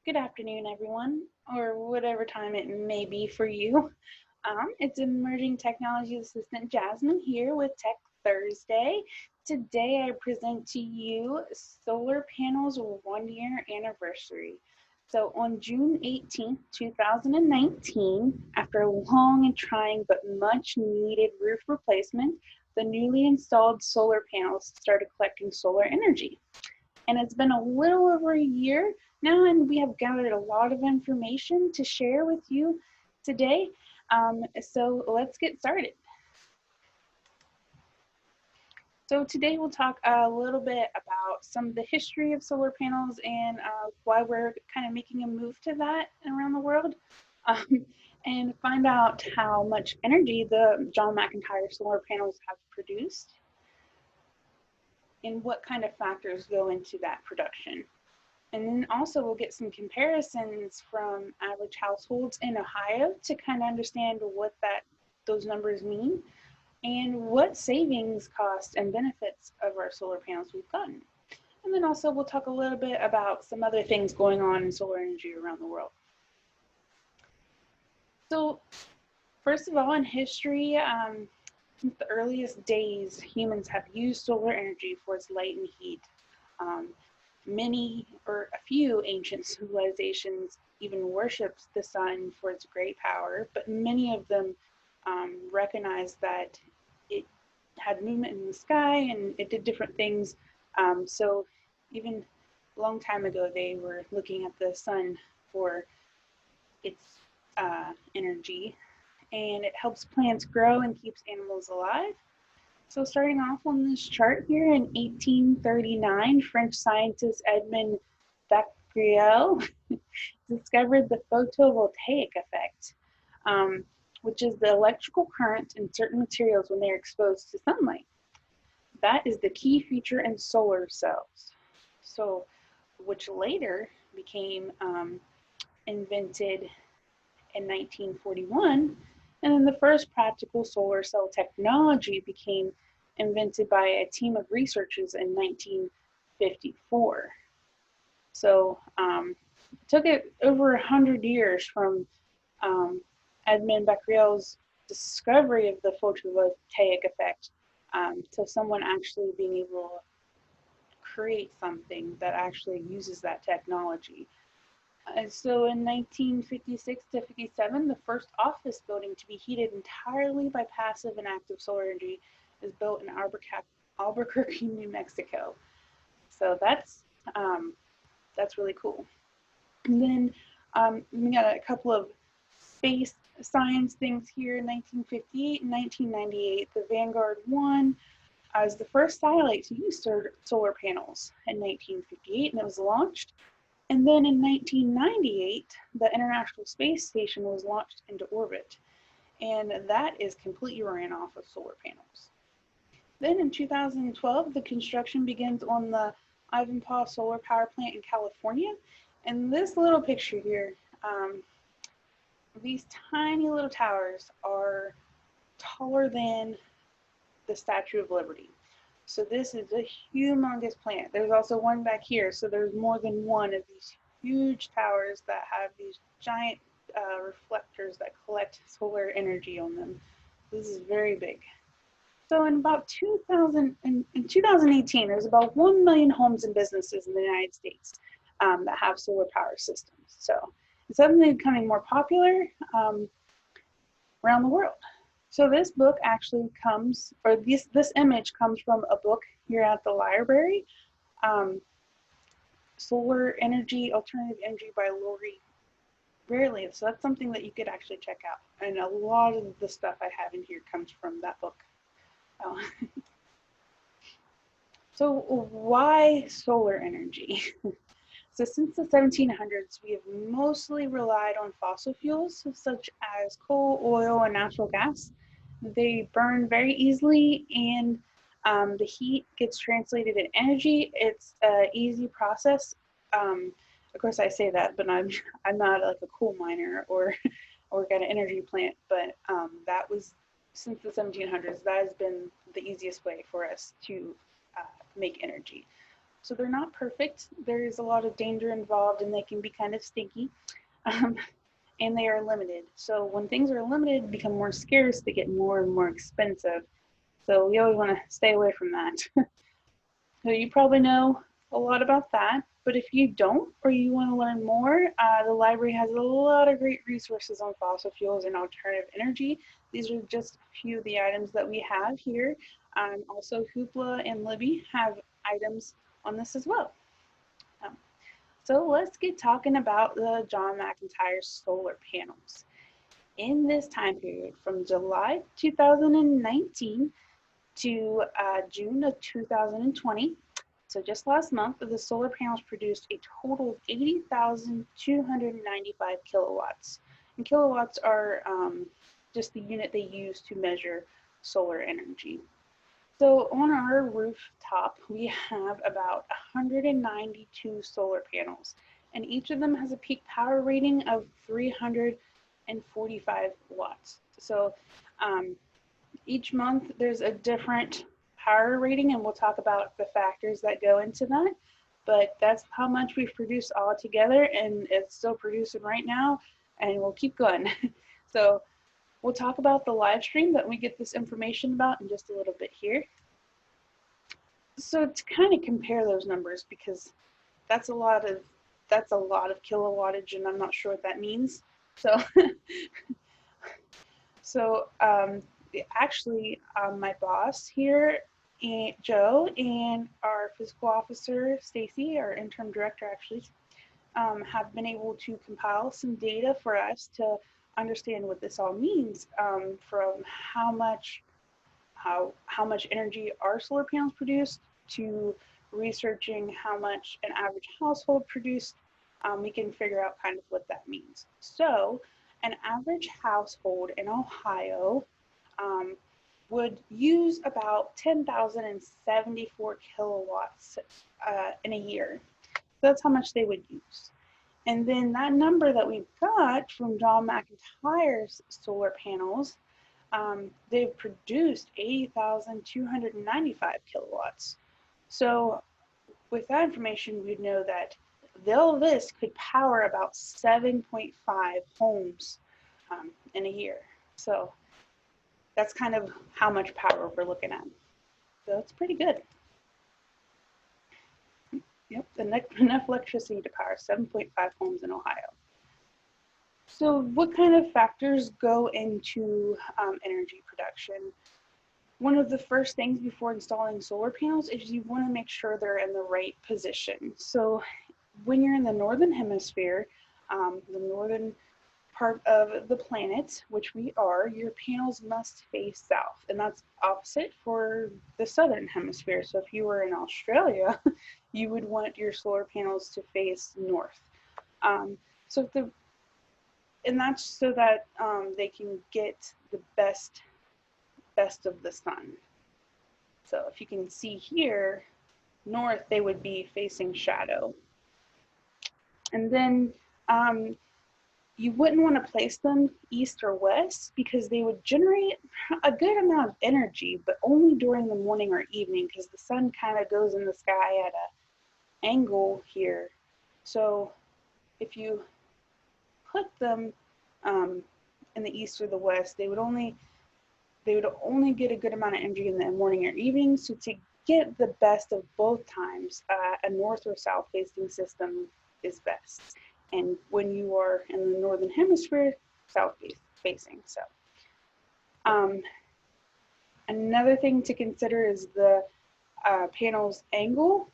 Good afternoon, everyone, or whatever time it may be for you. It's Emerging Technology Assistant Jasmine here with Tech Thursday. Today I present to you Solar Panels 1 year anniversary. So on June 18th, 2019, after a long and trying but much needed roof replacement, the newly installed solar panels started collecting solar energy. And it's been a little over a year now, and we have gathered a lot of information to share with you today. So let's get started. So today we'll talk a little bit about some of the history of solar panels and why we're kind of making a move to that around the world. And find out how much energy the John McIntire solar panels have produced and what kind of factors go into that production. And then also we'll get some comparisons from average households in Ohio to kind of understand what those numbers mean and what savings, costs, and benefits of our solar panels we've gotten. And then also we'll talk a little bit about some other things going on in solar energy around the world. So first of all, in history, since the earliest days, humans have used solar energy for its light and heat. Many or a few ancient civilizations even worshipped the sun for its great power, but many of them recognized that it had movement in the sky and it did different things. So even a long time ago, they were looking at the sun for its energy, and it helps plants grow and keeps animals alive. So starting off on this chart here in 1839, French scientist Edmond Becquerel discovered the photovoltaic effect, which is the electrical current in certain materials when they're exposed to sunlight. That is the key feature in solar cells, so which later became invented in 1941. And then the first practical solar cell technology became invented by a team of researchers in 1954. So it took it over 100 years from Edmond Becquerel's discovery of the photovoltaic effect to someone actually being able to create something that actually uses that technology. So in 1956 to 57, the first office building to be heated entirely by passive and active solar energy is built in Albuquerque, New Mexico. So that's really cool. And then we got a couple of space science things here in 1958 and 1998. The Vanguard 1 was the first satellite to use solar panels in 1958, and it was launched. And then in 1998, the International Space Station was launched into orbit, and that is completely ran off of solar panels. Then in 2012, the construction begins on the Ivanpah Solar Power Plant in California. And this little picture here, these tiny little towers are taller than the Statue of Liberty. So this is a humongous plant. There's also one back here, so there's more than one of these huge towers that have these giant reflectors that collect solar energy on them. This is very big. So in about 2018, there's about 1 million homes and businesses in the United States that have solar power systems. So it's something becoming more popular around the world. So this book actually comes, or this image comes from a book here at the library, Solar Energy, Alternative Energy by Lori Rarely. So that's something that you could actually check out. And a lot of the stuff I have in here comes from that book. So why solar energy? So since the 1700s, we have mostly relied on fossil fuels such as coal, oil, and natural gas. They burn very easily, and the heat gets translated in energy. It's an easy process. Of course, I say that, but I'm not like a coal miner or got an energy plant. But that was since the 1700s. That has been the easiest way for us to make energy. So they're not perfect. There's a lot of danger involved and they can be kind of stinky. Um, and they are limited. So when things are limited, become more scarce, they get more and more expensive. So we always want to stay away from that. So you probably know a lot about that, but if you don't or you want to learn more, the library has a lot of great resources on fossil fuels and alternative energy. These are just a few of the items that we have here. Also, Hoopla and Libby have items on this as well. So let's get talking about the John McIntire solar panels. In this time period, from July 2019 to June of 2020, so just last month, the solar panels produced a total of 80,295 kilowatts. And kilowatts are just the unit they use to measure solar energy. So on our rooftop, we have about 192 solar panels, and each of them has a peak power rating of 345 watts. So each month there's a different power rating, and we'll talk about the factors that go into that. But that's how much we've produced all together, and it's still producing right now, and we'll keep going. So we'll talk about the live stream that we get this information about in just a little bit here. So to kind of compare those numbers, because that's a lot of kilowattage, and I'm not sure what that means. So actually, my boss here, Joe, and our physical officer, Stacy, our interim director, actually, have been able to compile some data for us to understand what this all means, from how much energy our solar panels produce to researching how much an average household produced. We can figure out kind of what that means. So an average household in Ohio would use about 10,074 kilowatts in a year. So that's how much they would use. And then that number that we got from John McIntire's solar panels, they've produced 80,295 kilowatts. So with that information, we'd know that this could power about 7.5 homes in a year. So that's kind of how much power we're looking at. So it's pretty good. Yep, enough electricity to power 7.5 homes in Ohio. So what kind of factors go into energy production? One of the first things before installing solar panels is you want to make sure they're in the right position. So when you're in the northern hemisphere, the northern part of the planet, which we are, your panels must face south, and that's opposite for the southern hemisphere. So if you were in Australia, you would want your solar panels to face north. And that's so that they can get the best of the sun. So if you can see here, north, they would be facing shadow. And then you wouldn't want to place them east or west because they would generate a good amount of energy, but only during the morning or evening because the sun kind of goes in the sky at an angle here. So if you put them in the east or the west, they would only get a good amount of energy in the morning or evening. So to get the best of both times, a north or south facing system is best. And when you are in the northern hemisphere, south facing. So another thing to consider is the panel's angle,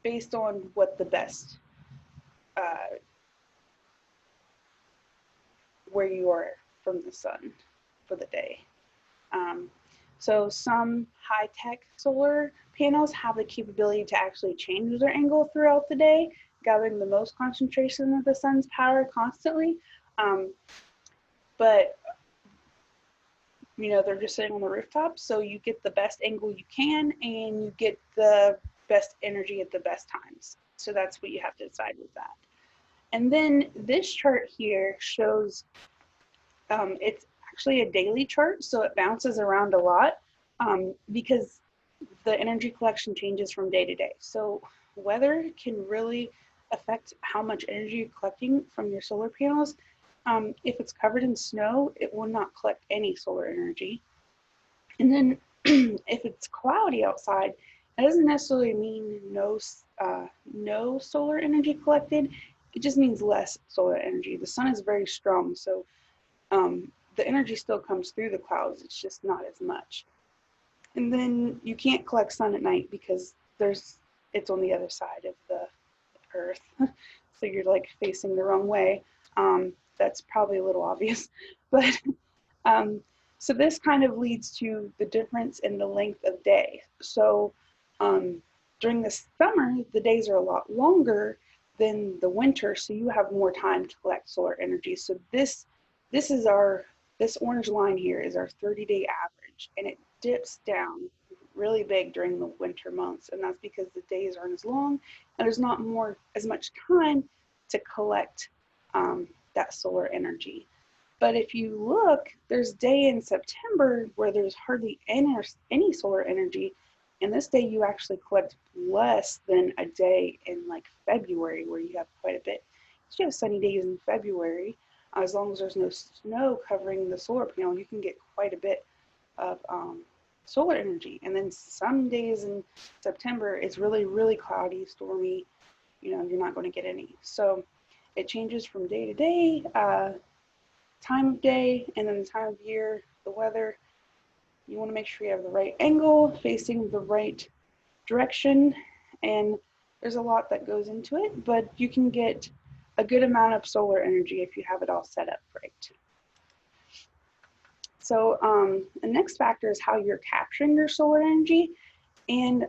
based on what the best, where you are from the sun for the day. So some high-tech solar panels have the capability to actually change their angle throughout the day, gathering the most concentration of the sun's power constantly. But they're just sitting on the rooftop, so you get the best angle you can, and you get the best energy at the best times. So that's what you have to decide with that. And then this chart here shows, it's actually a daily chart, so it bounces around a lot, because the energy collection changes from day to day. So weather can really affect how much energy you're collecting from your solar panels. If it's covered in snow, it will not collect any solar energy. And then if it's cloudy outside, that doesn't necessarily mean no solar energy collected. It just means less solar energy. The sun is very strong, so the energy still comes through the clouds. It's just not as much. And then you can't collect sun at night because it's on the other side of the earth. So you're like facing the wrong way. That's probably a little obvious, but so this kind of leads to the difference in the length of day. So during the summer, the days are a lot longer than the winter, so you have more time to collect solar energy. So this orange line here is our 30-day average, and it dips down really big during the winter months, and that's because the days aren't as long and there's not as much time to collect that solar energy. But if you look, there's day in September where there's hardly any solar energy, and this day you actually collect less than a day in like February where you have quite a bit. So you have sunny days in February, as long as there's no snow covering the solar panel, you can get quite a bit of solar energy. And then some days in September, it's really, really cloudy, stormy, you're not going to get any. So it changes from day to day, time of day, and then the time of year, the weather. You want to make sure you have the right angle, facing the right direction, and there's a lot that goes into it, but you can get a good amount of solar energy if you have it all set up right. So the next factor is how you're capturing your solar energy, and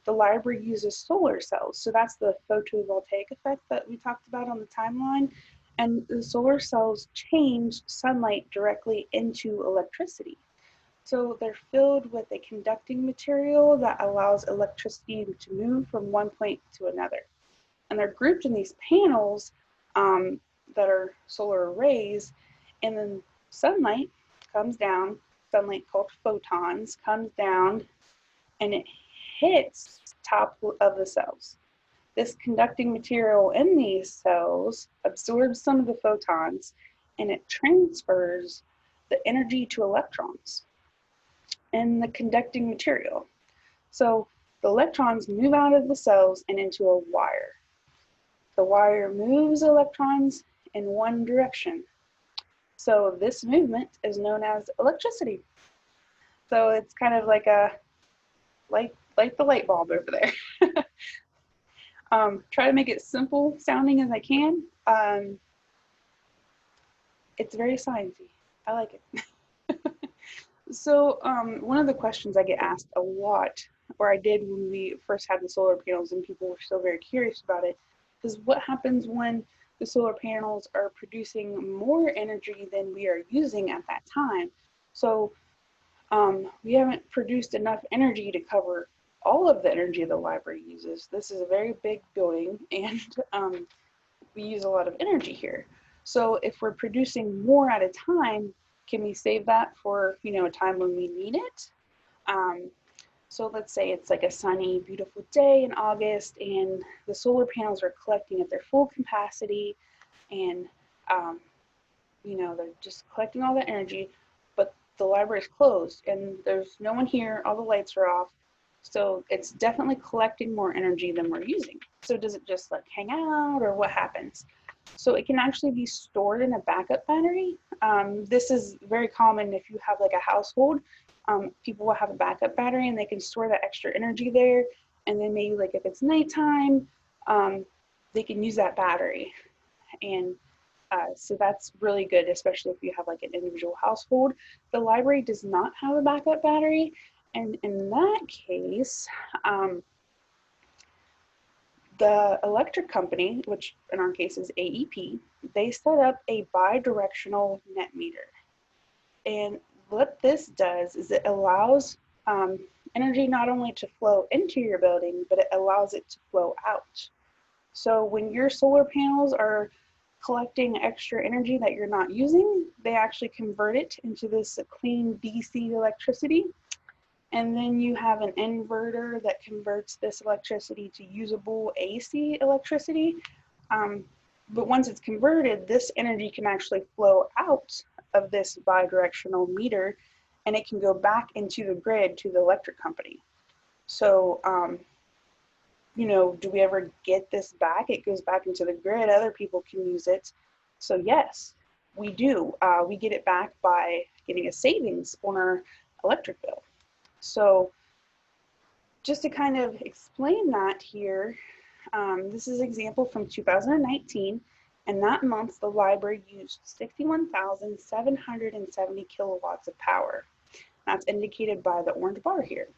the library uses solar cells. So that's the photovoltaic effect that we talked about on the timeline, and the solar cells change sunlight directly into electricity. So they're filled with a conducting material that allows electricity to move from one point to another. And they're grouped in these panels that are solar arrays, and then sunlight comes down, sunlight called photons, comes down, and it hits top of the cells. This conducting material in these cells absorbs some of the photons, and it transfers the energy to electrons in the conducting material. So the electrons move out of the cells and into a wire. The wire moves electrons in one direction. So this movement is known as electricity. So it's kind of like a like the light bulb over there. Try to make it simple sounding as I can. It's very sciencey. I like it. So one of the questions I get asked a lot, or I did when we first had the solar panels and people were still very curious about it, is what happens when the solar panels are producing more energy than we are using at that time. So we haven't produced enough energy to cover all of the energy the library uses. This is a very big building, and we use a lot of energy here. So if we're producing more at a time, can we save that for a time when we need it? So let's say it's like a sunny, beautiful day in August, and the solar panels are collecting at their full capacity, and they're just collecting all the energy, but the library is closed and there's no one here, all the lights are off. So it's definitely collecting more energy than we're using. So does it just like hang out, or what happens? So it can actually be stored in a backup battery. This is very common if you have like a household. People will have a backup battery and they can store that extra energy there. And then maybe like if it's nighttime, they can use that battery. And so that's really good, especially if you have like an individual household. The library does not have a backup battery. And in that case, the electric company, which in our case is AEP, they set up a bidirectional net meter. And what this does is it allows energy not only to flow into your building, but it allows it to flow out. So when your solar panels are collecting extra energy that you're not using, they actually convert it into this clean DC electricity. And then you have an inverter that converts this electricity to usable AC electricity. But once it's converted, this energy can actually flow out of this bidirectional meter, and it can go back into the grid to the electric company. So, do we ever get this back? It goes back into the grid. Other people can use it. So yes, we do. We get it back by getting a savings on our electric bill. So just to kind of explain that here, this is an example from 2019, and that month the library used 61,770 kilowatts of power. That's indicated by the orange bar here.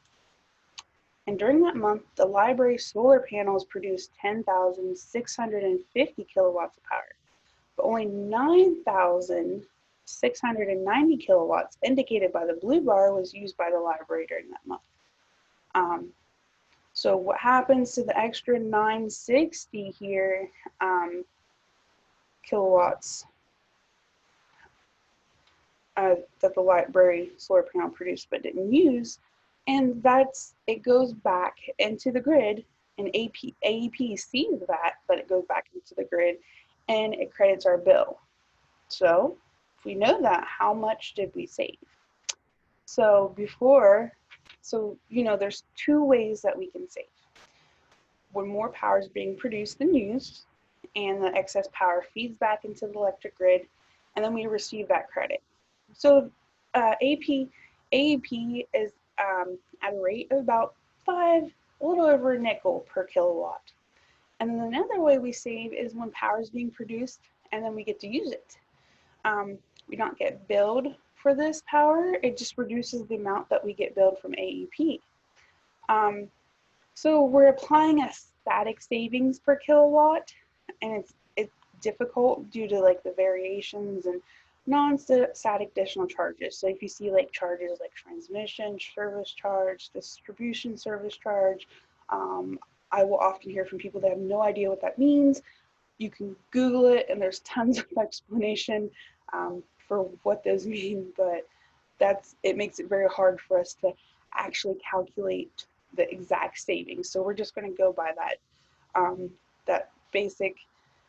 And during that month, the library solar panels produced 10,650 kilowatts of power, but only 9,690 kilowatts indicated by the blue bar was used by the library during that month. So what happens to the extra 960 here kilowatts that the library solar panel produced but didn't use? And it goes back into the grid, and AEP sees that it goes back into the grid, and it credits our bill. So if we know that, how much did we save? So there's two ways that we can save. When more power is being produced than used, and the excess power feeds back into the electric grid, and then we receive that credit. So AEP is at a rate of about a little over a nickel per kilowatt. And then another way we save is when power is being produced and then we get to use it. We don't get billed for this power, it just reduces the amount that we get billed from AEP. So we're applying a static savings per kilowatt, and it's difficult due to like the variations and non-static additional charges. So if you see like charges like transmission service charge, distribution service charge, I will often hear from people that have no idea what that means. You can Google it, and there's tons of explanation for what those mean, but it makes it very hard for us to actually calculate the exact savings. So we're just going to go by that basic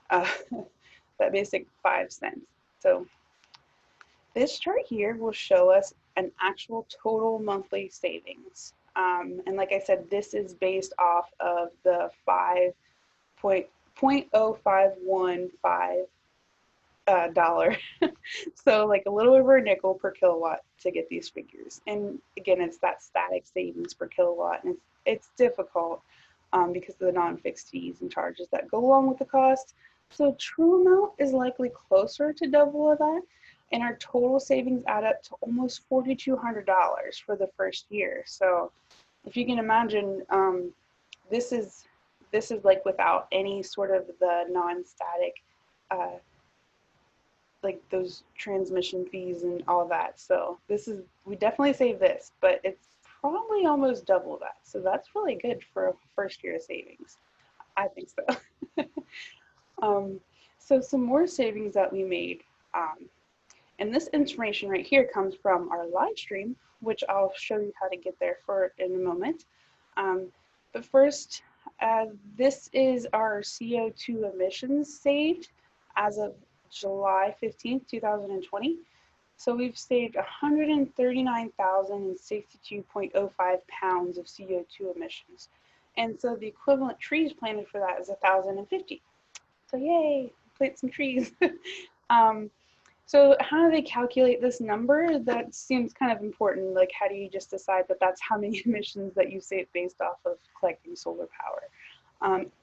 5 cents. So this chart here will show us an actual total monthly savings. And like I said, this is based off of the 0.0515 dollar. So like a little over a nickel per kilowatt to get these figures. And again, it's that static savings per kilowatt. And it's difficult because of the non-fixed fees and charges that go along with the cost. So true amount is likely closer to double of that. And our total savings add up to almost $4,200 for the first year. So if you can imagine, this is like without any sort of the non-static, like those transmission fees and all that. So we definitely save this, but it's probably almost double that. So that's really good for a first year of savings. I think so. So some more savings that we made. And this information right here comes from our live stream, which I'll show you how to get there in a moment. But first, this is our CO2 emissions saved as of July 15th, 2020. So we've saved 139,062.05 pounds of CO2 emissions. And so the equivalent trees planted for that is 1,050. So yay, plant some trees. So how do they calculate this number? That seems kind of important. Like, how do you just decide that that's how many emissions that you save based off of collecting solar power?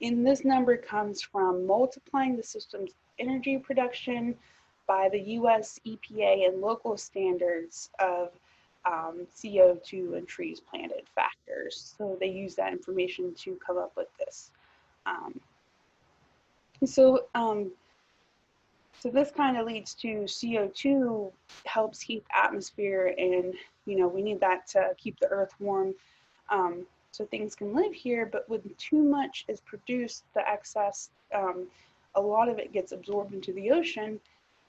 And this number comes from multiplying the system's energy production by the US EPA and local standards of CO2 and trees planted factors. So they use that information to come up with this. So this kind of leads to CO2 helps heat the atmosphere, and we need that to keep the earth warm so things can live here. But when too much is produced, the excess, a lot of it gets absorbed into the ocean,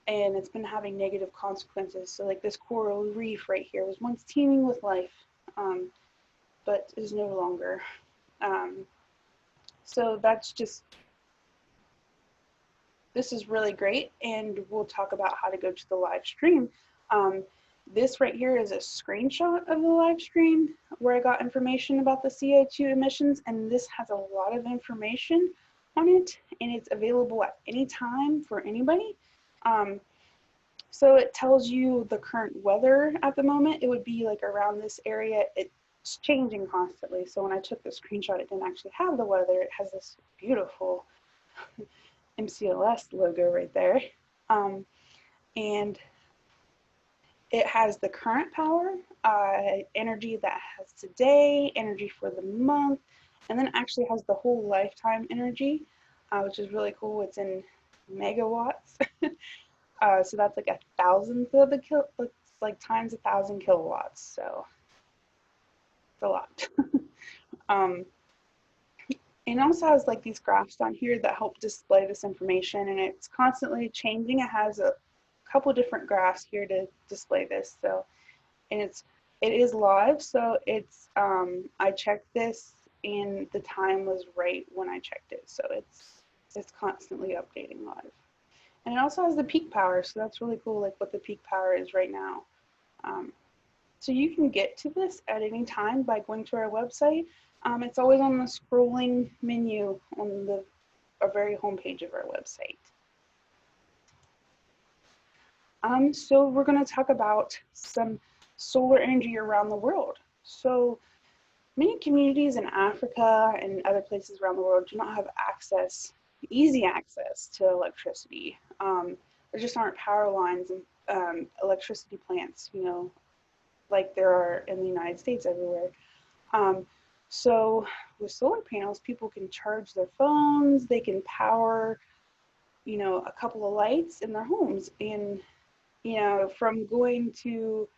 and it's been having negative consequences. So like this coral reef right here was once teeming with life, but is no longer. So that's just, this is really great, and we'll talk about how to go to the live stream. This right here is a screenshot of the live stream where I got information about the CO2 emissions, and this has a lot of information on it, and it's available at any time for anybody. So it tells you the current weather at the moment. It would be like around this area. It's changing constantly. So when I took the screenshot, it didn't actually have the weather. It has this beautiful MCLS logo right there. And it has the current power, energy that has today, energy for the month, and then it actually has the whole lifetime energy, which is really cool. It's in megawatts. So that's like 1,000th of the it's like times 1,000 kilowatts. So it's a lot. It also has like these graphs on here that help display this information, and it's constantly changing. It has a couple different graphs here to display this. So, and it is live. So it's I checked this, and the time was right when I checked it. So it's constantly updating live. And it also has the peak power, so that's really cool, like what the peak power is right now. So you can get to this at any time by going to our website. It's always on the scrolling menu on the very homepage of our website. So we're going to talk about some solar energy around the world. So many communities in Africa and other places around the world do not have access, easy access to electricity. There just aren't power lines and electricity plants, you know, like there are in the United States everywhere. So with solar panels, people can charge their phones, they can power, you know, a couple of lights in their homes. And, you know, from going to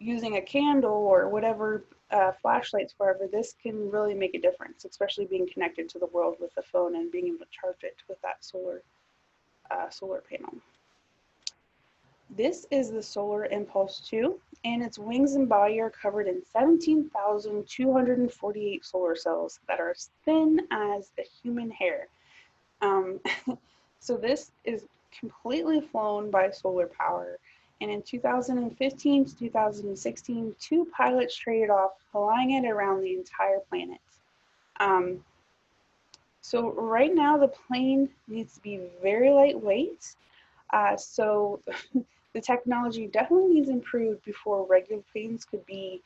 using a candle or whatever, flashlights, wherever, this can really make a difference, especially being connected to the world with the phone and being able to charge it with that solar panel. This is the Solar Impulse 2, and its wings and body are covered in 17,248 solar cells that are as thin as a human hair. So this is completely flown by solar power. And in 2015 to 2016, 2 pilots traded off, flying it around the entire planet. So right now, the plane needs to be very lightweight. So the technology definitely needs improved before regular planes could be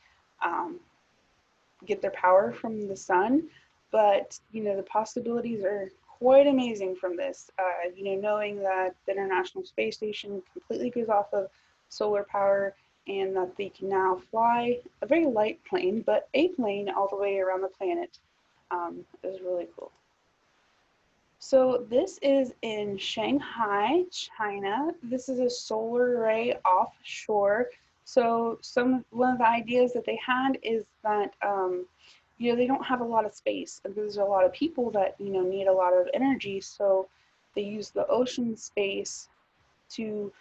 get their power from the sun. But you know, the possibilities are quite amazing from this. You know, knowing that the International Space Station completely goes off of solar power, and that they can now fly a very light plane, but a plane all the way around the planet, is really cool. So this is in Shanghai, China. This is a solar array offshore. So one of the ideas that they had is that you know, they don't have a lot of space, and there's a lot of people that, you know, need a lot of energy. So they use the ocean space to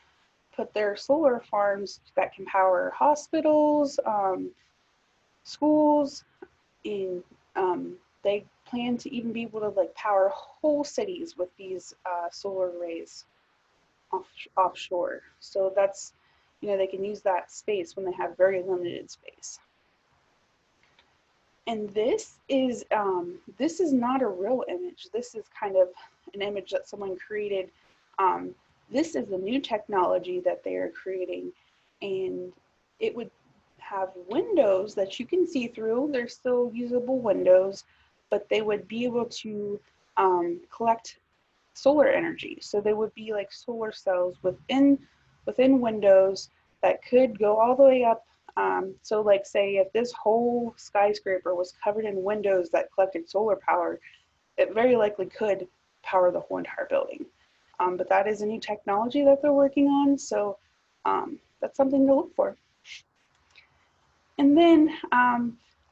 put their solar farms that can power hospitals, schools, and they plan to even be able to like power whole cities with these solar arrays offshore. So that's, you know, they can use that space when they have very limited space. And this is not a real image. This is kind of an image that someone created. This is the new technology that they are creating, and it would have windows that you can see through. They're still usable windows, but they would be able to collect solar energy. So they would be like solar cells within windows that could go all the way up. So like say if this whole skyscraper was covered in windows that collected solar power, it very likely could power the whole entire building. But that is a new technology that they're working on, so that's something to look for. And then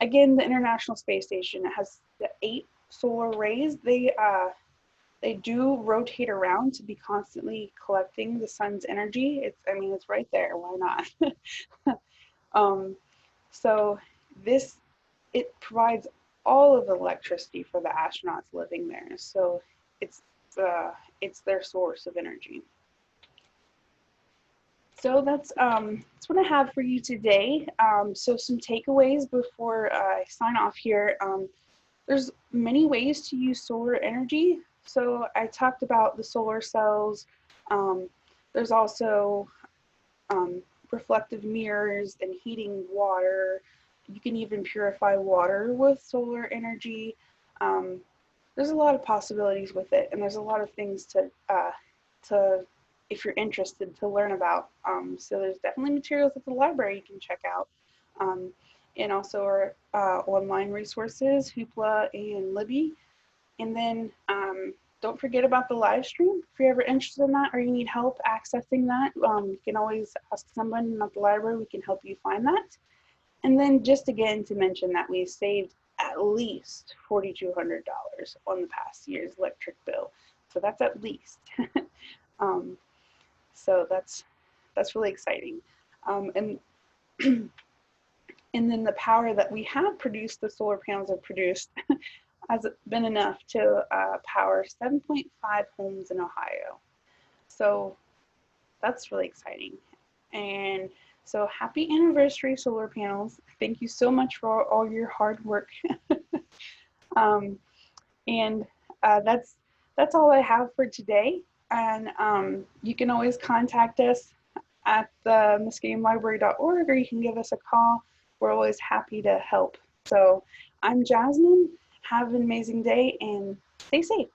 again, the International Space Station, it has the 8 solar arrays. They do rotate around to be constantly collecting the sun's energy. I mean, it's right there. Why not? So this it provides all of the electricity for the astronauts living there. So it's it's their source of energy. So that's what I have for you today. So some takeaways before I sign off here. There's many ways to use solar energy. So I talked about the solar cells. Um, there's also reflective mirrors and heating water. You can even purify water with solar energy. Um, there's a lot of possibilities with it, and there's a lot of things to if you're interested to learn about. So there's definitely materials at the library you can check out, and also our online resources, Hoopla and Libby. And then don't forget about the live stream. If you're ever interested in that or you need help accessing that, you can always ask someone at the library. We can help you find that. And then just again to mention that we saved at least $4,200 on the past year's electric bill. So that's at least. So that's really exciting. And and then the power that we have produced, the solar panels have produced, has been enough to power 7.5 homes in Ohio. So that's really exciting. And so happy anniversary, solar panels. Thank you so much for all your hard work. And that's all I have for today. And you can always contact us at the muskegonlibrary.org, or you can give us a call. We're always happy to help. So I'm Jasmine. Have an amazing day and stay safe.